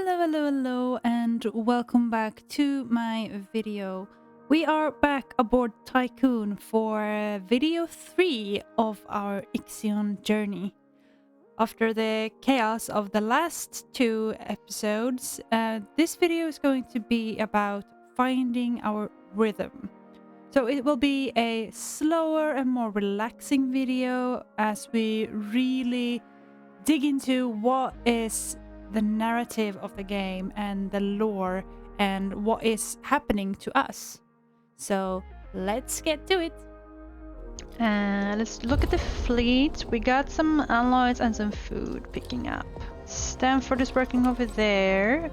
Hello, and welcome back to my video. We are back aboard Tiqqun for video 3 of our IXION journey. After the chaos of the last 2 episodes, this video is going to be about finding our rhythm. So it will be a slower and more relaxing video as we really dig into what is the narrative of the game and the lore and what is happening to us. So let's get to it. Let's look at the fleet. We got some alloys and some food picking up. Stanford is working over there,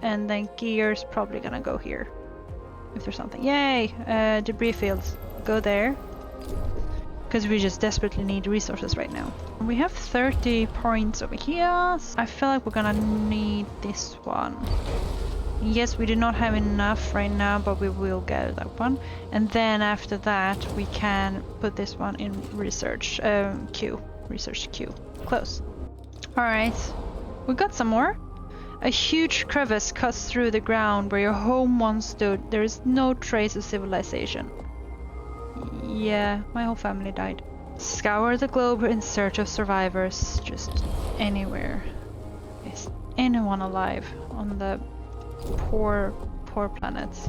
and then Gear's probably gonna go here. If there's something. Yay! Debris fields. Go there. Because we just desperately need resources right now. We have 30 points over here. I feel like we're gonna need this one. Yes, we do not have enough right now, but we will get that one. And then after that, we can put this one in research queue. Research queue. Close. Alright. We got some more. A huge crevice cuts through the ground where your home once stood. There is no trace of civilization. Yeah, my whole family died. Scour the globe in search of survivors, just anywhere. Is anyone alive on the poor planets?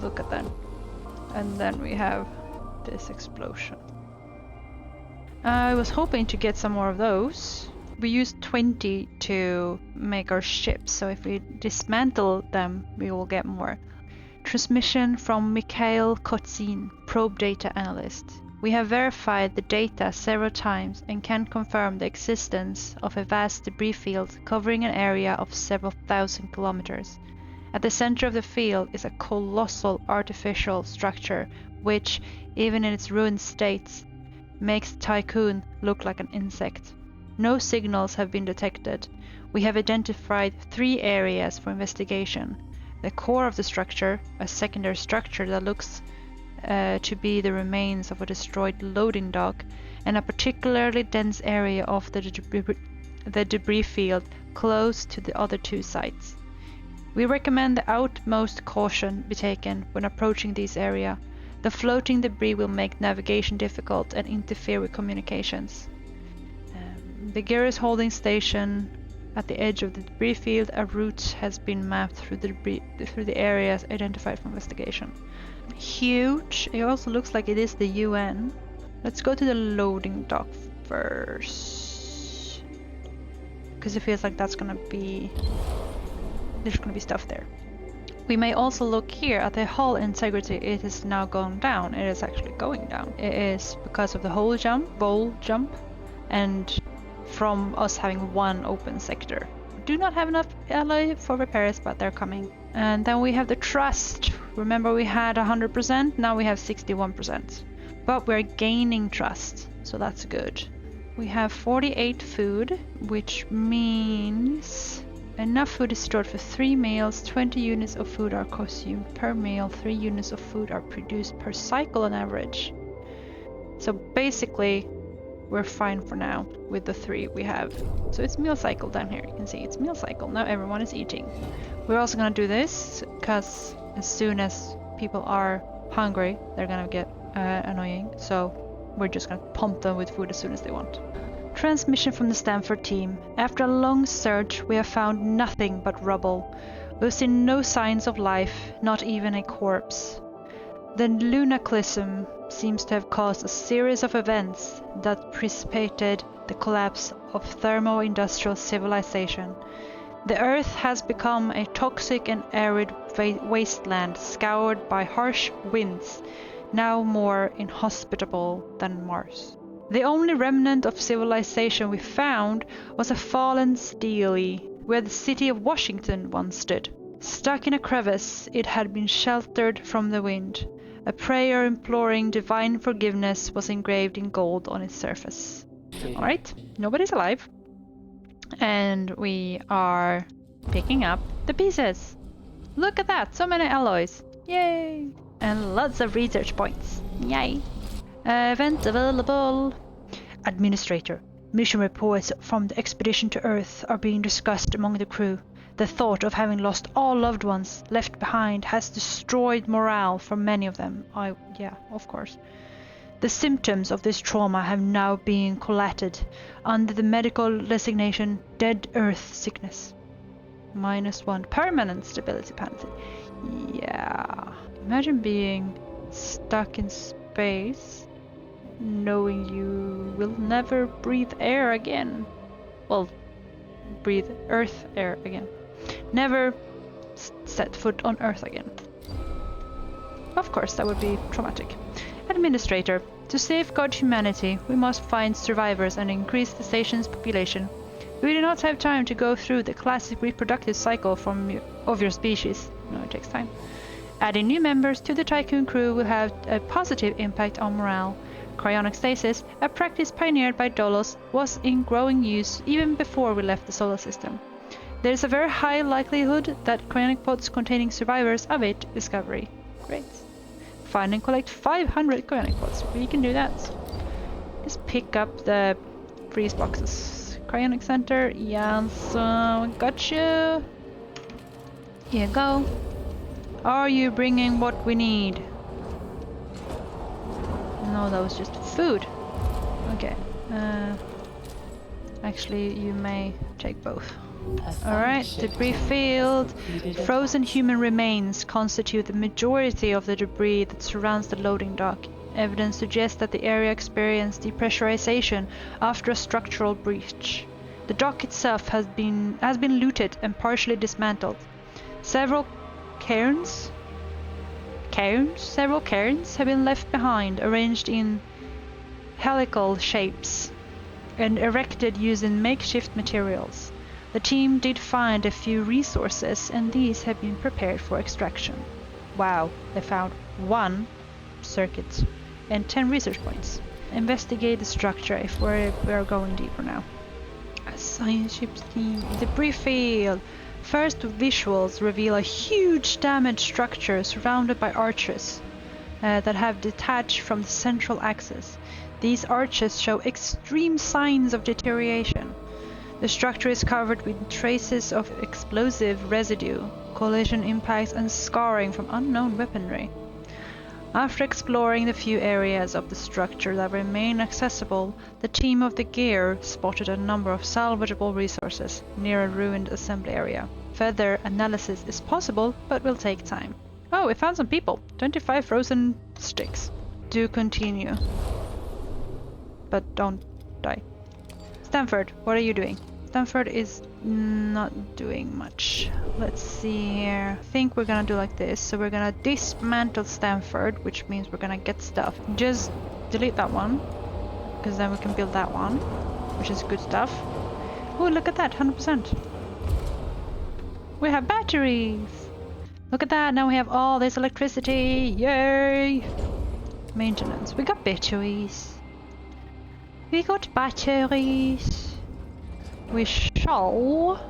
Look at that. And then we have this explosion. I was hoping to get some more of those. We used 20 to make our ships, so if we dismantle them, we will get more. Transmission from Mikhail Kotzin, probe data analyst. We have verified the data several times and can confirm the existence of a vast debris field covering an area of several thousand kilometers. At the center of the field is a colossal artificial structure which, even in its ruined state, makes Tiqqun look like an insect. No signals have been detected. We have identified 3 areas for investigation. The core of the structure, a secondary structure that looks to be the remains of a destroyed loading dock, and a particularly dense area of the debris field close to the other 2 sites. We recommend the utmost caution be taken when approaching this area. The floating debris will make navigation difficult and interfere with communications. The Gear's holding station at the edge of the debris field. A route has been mapped through the areas identified for investigation. Huge. It also looks like it is the UN. Let's go to the loading dock first, because it feels like there's gonna be stuff there. We may also look here at the hull integrity. It is now gone down. It is actually going down. It is because of the bowl jump, and from us having 1 open sector. Do not have enough alloy for repairs, but they're coming. And then we have the trust. Remember, we had 100%, now we have 61%. But we're gaining trust, so that's good. We have 48 food, which means enough food is stored for 3 meals. 20 units of food are consumed per meal. 3 units of food are produced per cycle on average. So basically, we're fine for now with the 3 we have. So it's meal cycle down here. You can see it's meal cycle. Now everyone is eating. We're also gonna do this because as soon as people are hungry, they're gonna get annoying. So we're just gonna pump them with food as soon as they want. Transmission from the Stanford team. After a long search, we have found nothing but rubble. We've seen no signs of life, not even a corpse. The lunaclism seems to have caused a series of events that precipitated the collapse of thermo-industrial civilization. The Earth has become a toxic and arid wasteland scoured by harsh winds, now more inhospitable than Mars. The only remnant of civilization we found was a fallen stele where the city of Washington once stood. Stuck in a crevice, it had been sheltered from the wind. A prayer imploring divine forgiveness was engraved in gold on its surface. Alright, nobody's alive. And we are picking up the pieces. Look at that, so many alloys. Yay! And lots of research points. Yay! Event available. Administrator. Mission reports from the expedition to Earth are being discussed among the crew. The thought of having lost all loved ones left behind has destroyed morale for many of them. Yeah, of course. The symptoms of this trauma have now been collated under the medical designation Dead Earth Sickness. -1 permanent stability penalty. Yeah. Imagine being stuck in space, knowing you will never breathe air again. Well, breathe Earth air again. Never set foot on Earth again. Of course, that would be traumatic. Administrator, to safeguard humanity, we must find survivors and increase the station's population. We do not have time to go through the classic reproductive cycle of your species. No, it takes time. Adding new members to the Tiqqun crew will have a positive impact on morale. Cryonic stasis, a practice pioneered by Dolos, was in growing use even before we left the solar system. There is a very high likelihood that cryonic pods containing survivors await discovery. Great. Find and collect 500 cryonic pods. We can do that. Just pick up the freeze boxes. Cryonic center, yes, got you. Here you go. Are you bringing what we need? No, that was just food. Okay. Actually, you may take both. Alright, debris field. Frozen human remains constitute the majority of the debris that surrounds the loading dock. Evidence suggests that the area experienced depressurization after a structural breach. The dock itself has been looted and partially dismantled. Several cairns have been left behind, arranged in helical shapes and erected using makeshift materials. The team did find a few resources, and these have been prepared for extraction. Wow, they found 1 circuit and 10 research points. Investigate the structure if we're going deeper now. A science ship team. Debris field. First visuals reveal a huge damaged structure surrounded by arches that have detached from the central axis. These arches show extreme signs of deterioration. The structure is covered with traces of explosive residue, collision impacts, and scarring from unknown weaponry. After exploring the few areas of the structure that remain accessible, the team of the gear spotted a number of salvageable resources near a ruined assembly area. Further analysis is possible, but will take time. Oh, we found some people. 25 frozen sticks. Do continue. But don't die. Stanford, what are you doing? Stanford is not doing much. Let's see here. I think we're gonna do like this. So we're gonna dismantle Stanford, which means we're gonna get stuff. Just delete that one, because then we can build that one, which is good stuff. Oh, look at that, 100%. We have batteries! Look at that, now we have all this electricity! Yay! Maintenance. We got batteries. We got batteries. We shall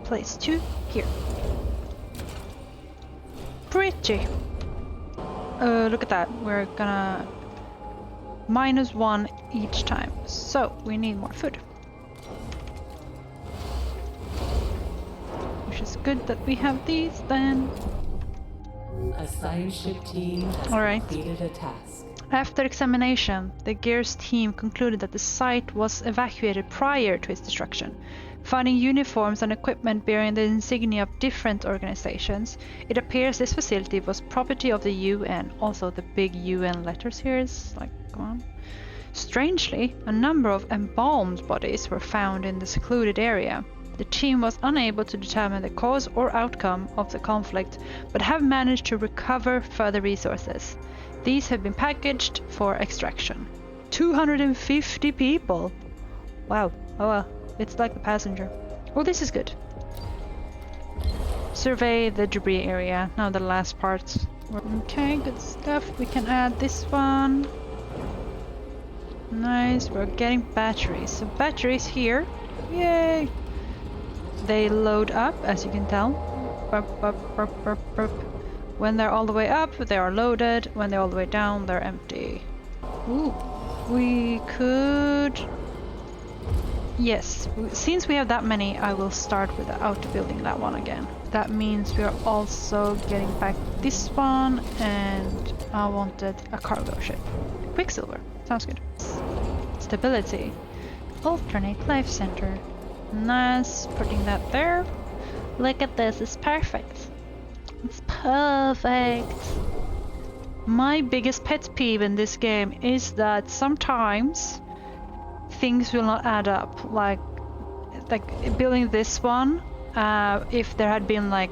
place 2 here. Pretty. Look at that. We're gonna -1 each time. So we need more food. Which is good that we have these then. A science ship team has completed a task. After examination, the Gears team concluded that the site was evacuated prior to its destruction. Finding uniforms and equipment bearing the insignia of different organizations, it appears this facility was property of the UN. Also, the big UN letters here is like, come on. Strangely, a number of embalmed bodies were found in the secluded area. The team was unable to determine the cause or outcome of the conflict, but have managed to recover further resources. These have been packaged for extraction. 250 people! Wow. Oh well, it's like the passenger. Oh, this is good. Survey the debris area. Now the last part. Okay, good stuff. We can add this one. Nice, we're getting batteries. So batteries here. Yay! They load up, as you can tell. Burp, burp, burp, burp, burp. When they're all the way up, they are loaded. When they're all the way down, they're empty. Ooh, we could... yes, since we have that many, I will start without building that one again. That means we are also getting back this one, and I wanted a cargo ship. Quicksilver, sounds good. Stability. Alternate life center. Nice, putting that there. Look at this, it's perfect. It's perfect. My biggest pet peeve in this game is that sometimes things will not add up. Like building this one, if there had been like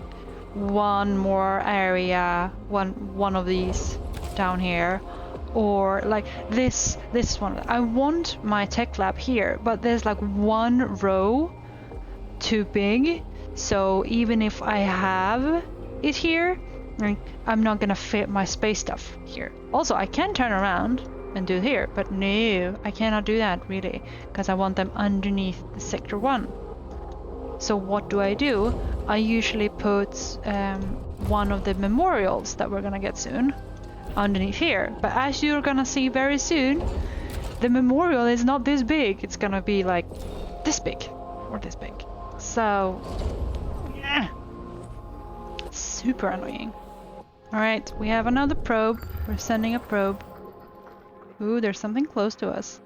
one more area, one of these down here, or like this one. I want my tech lab here, but there's like one row too big, so even if I have it here, I'm not gonna fit my space stuff here. Also, I can turn around and do here, but no, I cannot do that really, because I want them underneath the sector 1. So what do? I usually put one of the memorials that we're gonna get soon underneath here, but as you're gonna see very soon, the memorial is not this big. It's gonna be like this big or this big. So yeah, super annoying. All right, we have another probe. We're sending a probe. Ooh, there's something close to us.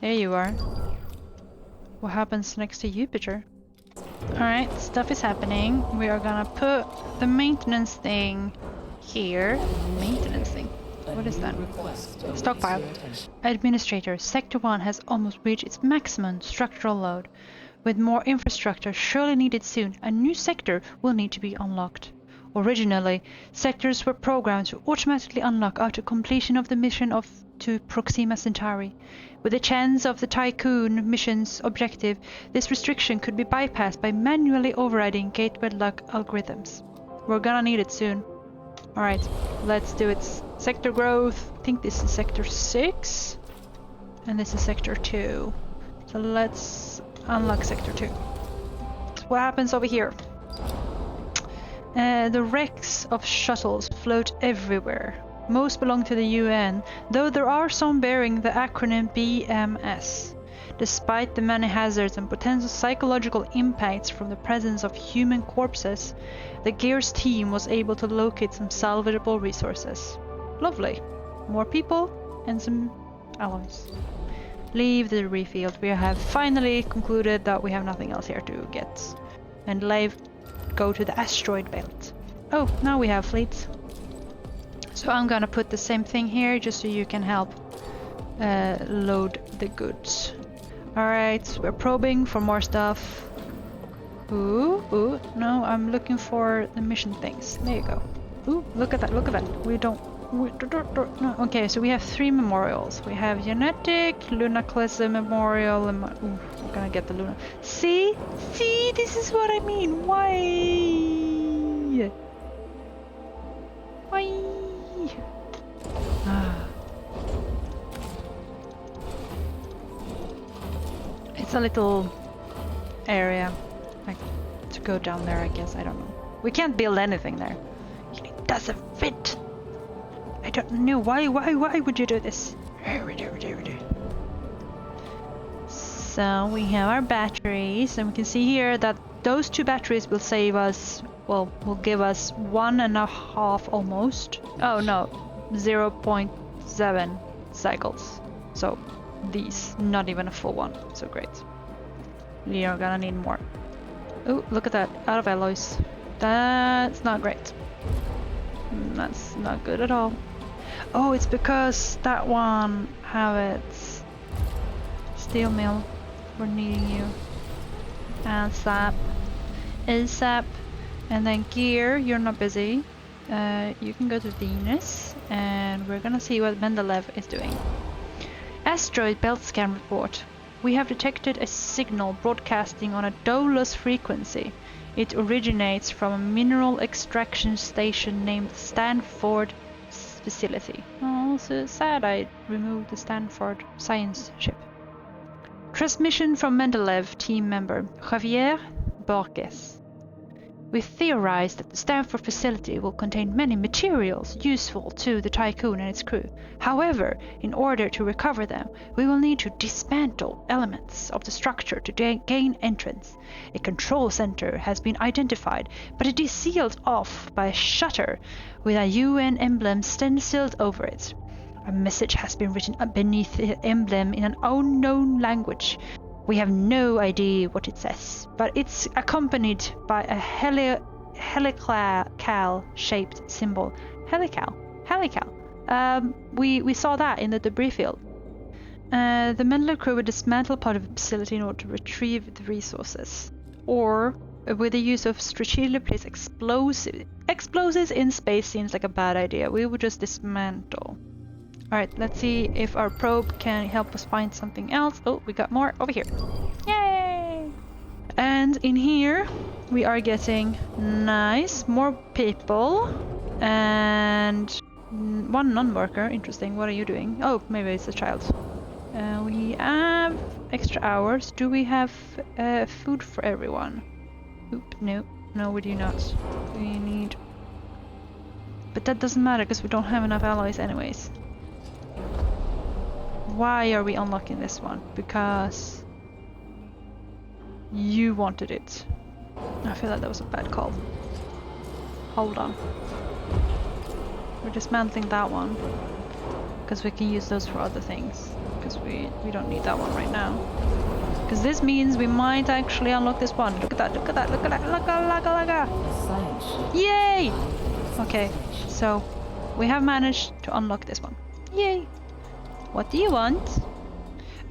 There you are. What happens next to Jupiter? Alright, stuff is happening. We are gonna put the maintenance thing here. Maintenance thing? What is that? Stockpile. Administrator, Sector 1 has almost reached its maximum structural load. With more infrastructure surely needed soon, a new sector will need to be unlocked. Originally, sectors were programmed to automatically unlock after completion of the mission to Proxima Centauri. With the chance of the Tiqqun mission's objective, this restriction could be bypassed by manually overriding gateway lock algorithms. We're gonna need it soon. Alright, let's do it. Sector growth. I think this is Sector 6. And this is Sector 2. So let's unlock Sector 2. What happens over here? The wrecks of shuttles float everywhere. Most belong to the UN, though there are some bearing the acronym BMS. Despite the many hazards and potential psychological impacts from the presence of human corpses, the Gears team was able to locate some salvageable resources. Lovely. More people and some alloys. Leave the debris field. We have finally concluded that we have nothing else here to get. And go to the asteroid belt. Oh, now we have fleets. So I'm gonna put the same thing here just so you can help load the goods. Alright, we're probing for more stuff. Ooh, no, I'm looking for the mission things. There you go. Ooh, look at that. No. Okay, so we have 3 memorials. We have Genetic, Luna Class Memorial, and we're gonna get the Luna. See, this is what I mean. Why? It's a little area, like to go down there. I guess I don't know. We can't build anything there. It doesn't fit. I don't know why would you do this? So we have our batteries, and we can see here that those 2 batteries will save us, well, will give us 1.5 almost. Oh no, 0.7 cycles. So these, not even a full one. So great. We are gonna need more. Oh, look at that, out of alloys. That's not great. That's not good at all. Oh, it's because that one have it. Steel mill, we're needing you. And sap, ASAP, and then gear. You're not busy. You can go to Venus, and we're gonna see what Mendeleev is doing. Asteroid belt scan report. We have detected a signal broadcasting on a dolus frequency. It originates from a mineral extraction station named Stanford Facility. Oh, so sad I removed the Stanford science ship. Transmission from Mendeleev team member Javier Borges. We theorize that the Stanford facility will contain many materials useful to the Tiqqun and its crew. However, in order to recover them, we will need to dismantle elements of the structure to gain entrance. A control center has been identified, but it is sealed off by a shutter with a UN emblem stenciled over it. A message has been written beneath the emblem in an unknown language. We have no idea what it says, but it's accompanied by a helical-shaped symbol. Helical. We saw that in the debris field. The Menlo crew would dismantle part of the facility in order to retrieve the resources. Or, with the use of strategically placed explosives in space seems like a bad idea. We would just dismantle. Alright, let's see if our probe can help us find something else. Oh, we got more over here. Yay! And in here, we are getting more people. And one non-worker. Interesting, what are you doing? Oh, maybe it's a child. We have extra hours. Do we have food for everyone? Oop, no. No, we do not. We need... But that doesn't matter because we don't have enough alloys anyways. Why are we unlocking this one? Because you wanted it. I feel like that was a bad call. Hold on. We're dismantling that one because we can use those for other things. Because we don't need that one right now. Because this means we might actually unlock this one. Look at that, look at that, look at that, look at. Yay! Okay, so we have managed to unlock this one. Yay! What do you want?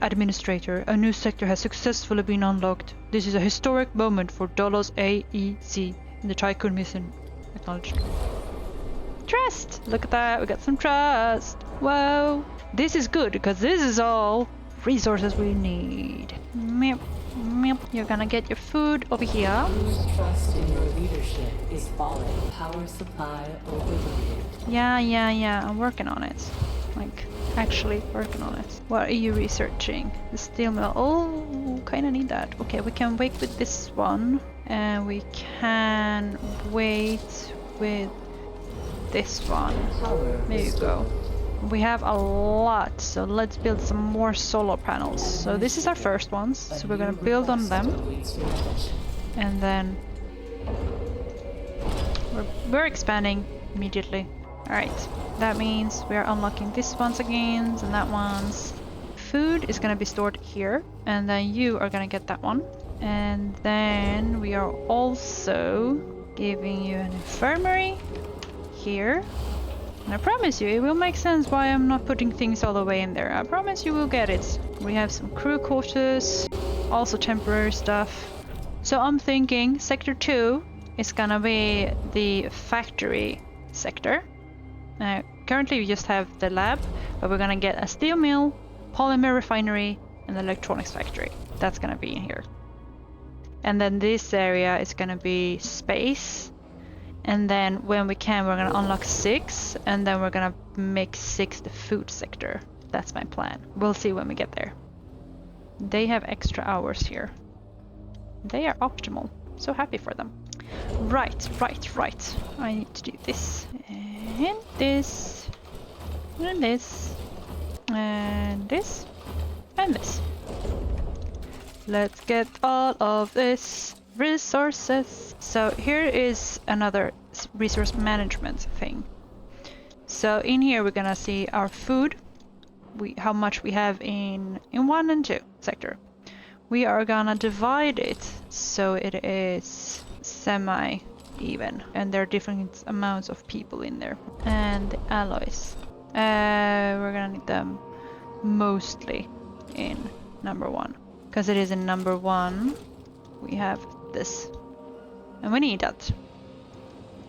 Administrator, a new sector has successfully been unlocked. This is a historic moment for Dolos AEC in the Tiqqun mission. Acknowledged. Trust! Look at that, we got some trust. Whoa! This is good because this is all resources we need. Meep, meep. You're gonna get your food over here. Whose trust in your leadership is falling? Power supply overloaded. Yeah, I'm working on it. Like, actually working on it. What are you researching? The steel mill. Oh, kinda need that. Okay, we can wait with this one. And we can wait with this one. There you go. We have a lot, so let's build some more solar panels. So this is our first ones, so we're gonna build on them. And then we're expanding immediately. Alright, that means we are unlocking this ones again, and that one's. Food is gonna be stored here, and then you are gonna get that one. And then we are also giving you an infirmary here. And I promise you, it will make sense why I'm not putting things all the way in there. I promise you will get it. We have some crew quarters, also temporary stuff. So I'm thinking Sector 2 is gonna be the factory sector. Currently we just have the lab, but we're gonna get a steel mill, polymer refinery, and electronics factory. That's gonna be in here. And then this area is gonna be space. And then when we can, we're gonna unlock 6, and then we're gonna make 6 the food sector. That's my plan. We'll see when we get there. They have extra hours here. They are optimal. So happy for them. Right. I need to do this. And this. And this. And this. And this. Let's get all of this. Resources. So here is another resource management thing. So in here we're gonna see our food, how much we have in 1 and 2 sector. We are gonna divide it so it is semi-even, and there are different amounts of people in there. And the alloys, we're gonna need them mostly in number 1, because it is in number 1 we have this, and we need that.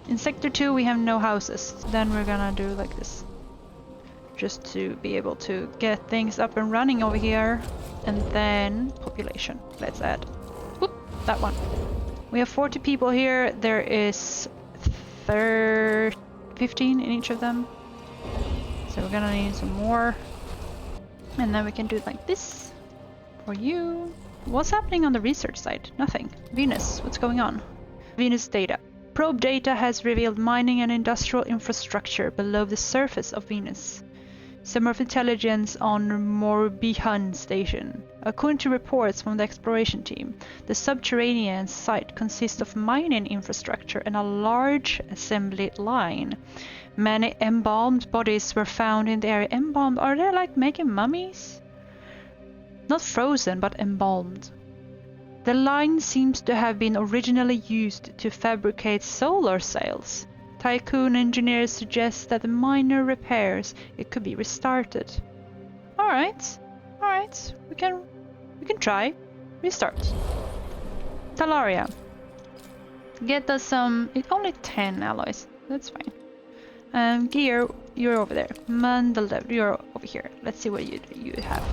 In sector 2 we have no houses, then we're gonna do like this, just to be able to get things up and running over here. And then population, let's add, whoop, that one. We have 40 people here. There is 15 in each of them, so we're gonna need some more. And then we can do it like this for you. What's happening on the research side? Nothing. Venus, what's going on? Venus data. Probe data has revealed mining and industrial infrastructure below the surface of Venus. Summer of intelligence on Morbihan station. According to reports from the exploration team, the subterranean site consists of mining infrastructure and a large assembly line. Many embalmed bodies were found in the area. Embalmed? Are they like making mummies? Not frozen, but embalmed. The line seems to have been originally used to fabricate solar sails. Tiqqun engineers suggest that the minor repairs it could be restarted. Alright, we can try. Restart. Talaria. Get us some, it's only 10 alloys, that's fine. Gear, you're over there. Mandel, you're over here. Let's see what you have.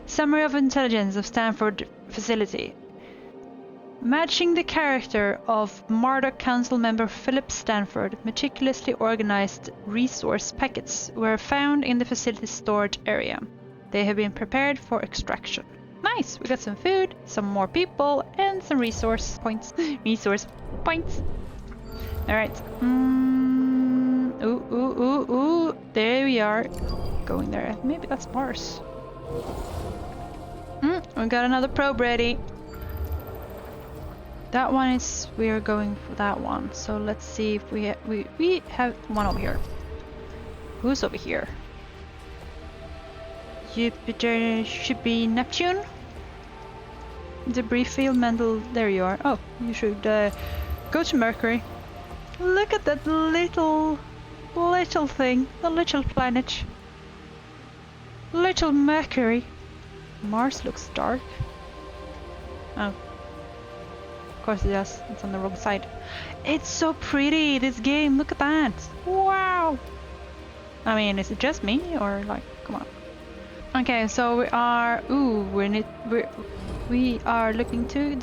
Summary of intelligence of Stanford facility. Matching the character of Marduk Council member Philip Stanford, meticulously organized resource packets were found in the facility's storage area. They have been prepared for extraction. Nice! We got some food, some more people, and some resource points. Alright. Ooh. There we are. Going there. Maybe that's Mars. We got another probe ready. That one is, we are going for that one. So let's see if we have one over here. Who's over here? Jupiter should be Neptune. Debris field Mendel, there you are. Oh, you should go to Mercury. Look at that little thing, the little planet. Little Mercury. Mars looks dark. Oh. Of course it does. It's on the wrong side. It's so pretty, this game. Look at that. Wow. I mean, is it just me or like, come on. Okay, so we are. Ooh, we are looking to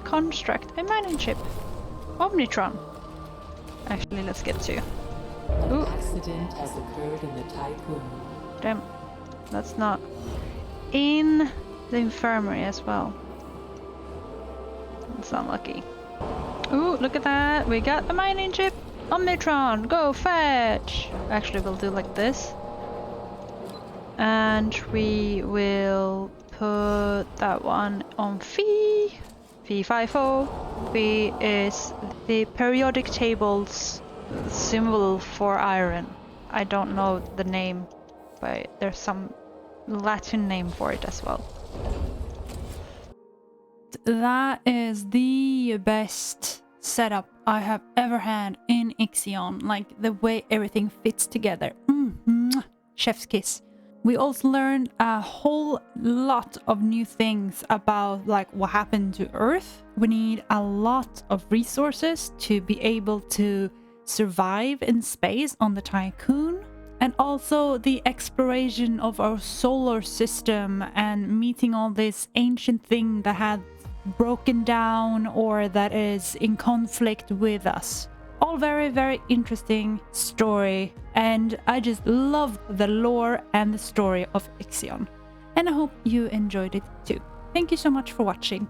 construct a mining ship. Omnitron. Actually, let's get to. An accident has occurred in the Tiqqun. Damn, that's not in the infirmary as well. It's unlucky. Ooh, look at that! We got a mining ship! Omnitron, go fetch! Actually, we'll do like this. And we will put that one on Phi. Phi 5-0. Phi is the periodic table's symbol for iron. I don't know the name, but there's some Latin name for it as well. That is the best setup I have ever had in IXION. Like the way everything fits together. Chef's kiss. We also learned a whole lot of new things about like what happened to Earth. We need a lot of resources to be able to survive in space on the Tiqqun. And also the exploration of our solar system and meeting all this ancient thing that had broken down or that is in conflict with us. All very, very interesting story, and I just love the lore and the story of IXION. And I hope you enjoyed it too. Thank you so much for watching.